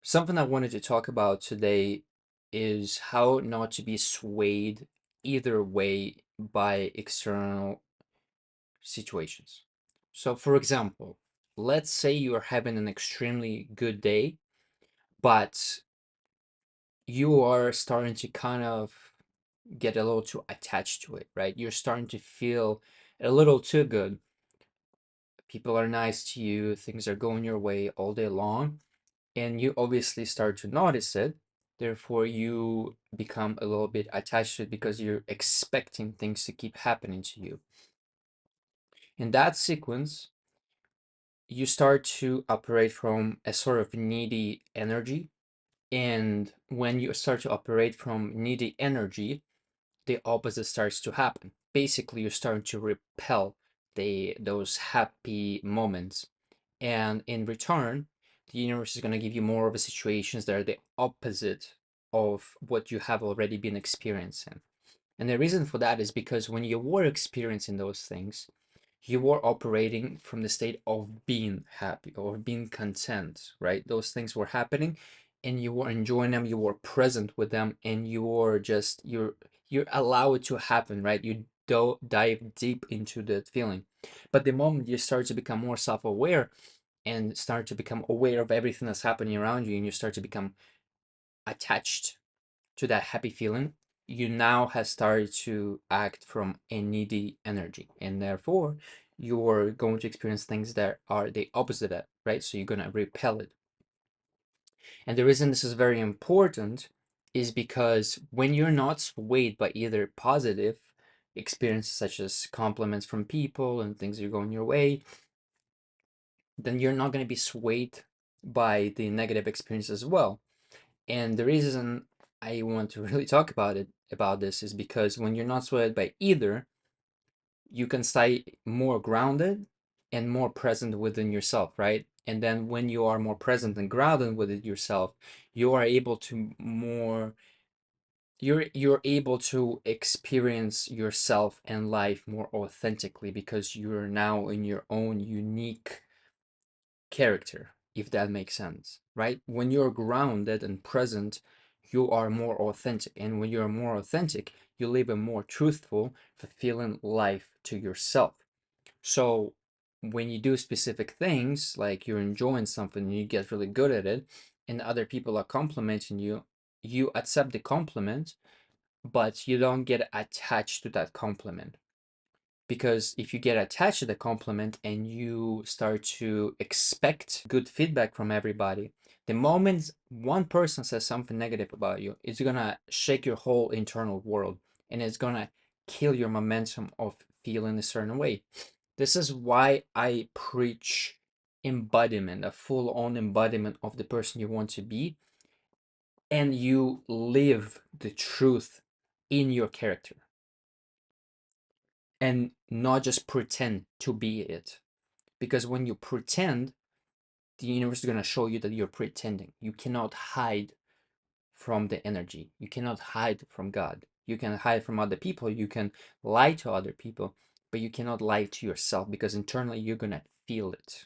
Something I wanted to talk about today is how not to be swayed either way by external situations. So, for example, let's say you are having an extremely good day, but you are starting to kind of get a little too attached to it, right? You're starting to feel a little too good. People are nice to you, things are going your way all day long, and you obviously start to notice it. Therefore, you become a little bit attached to it because you're expecting things to keep happening to you. In that sequence, you start to operate from a sort of needy energy. And when you start to operate from needy energy, the opposite starts to happen. Basically, you're starting to repel those happy moments. And in return, the universe is going to give you more of the situations that are the opposite of what you have already been experiencing. And the reason for that is because when you were experiencing those things, you were operating from the state of being happy or being content, right? Those things were happening and you were enjoying them, you were present with them, and you're allowed it to happen, right? You don't dive deep into the feeling. But the moment you start to become more self-aware and start to become aware of everything that's happening around you, and you start to become attached to that happy feeling, you now have started to act from a needy energy, and therefore you're going to experience things that are the opposite of that, right? So you're going to repel it. And the reason this is very important is because when you're not swayed by either positive experiences such as compliments from people and things are going your way, then you're not going to be swayed by the negative experience as well. And the reason I want to really talk about this is because when you're not swayed by either, you can stay more grounded and more present within yourself, right? And then when you are more present and grounded within yourself, you are able to more you're able to experience yourself and life more authentically because you're now in your own unique character, if that makes sense, right? When you're grounded and present, you are more authentic. And when you're more authentic, you live a more truthful, fulfilling life to yourself. So when you do specific things, like you're enjoying something and you get really good at it, and other people are complimenting you, you accept the compliment, but you don't get attached to that compliment. Because if you get attached to the compliment and you start to expect good feedback from everybody, the moment one person says something negative about you, it's gonna shake your whole internal world, and it's gonna kill your momentum of feeling a certain way. This is why I preach embodiment, a full on embodiment of the person you want to be, and you live the truth in your character and not just pretend to be it. Because when you pretend, the universe is going to show you that you're pretending. You cannot hide from the energy. You cannot hide from God. You can hide from other people. You can lie to other people, but you cannot lie to yourself because internally you're going to feel it.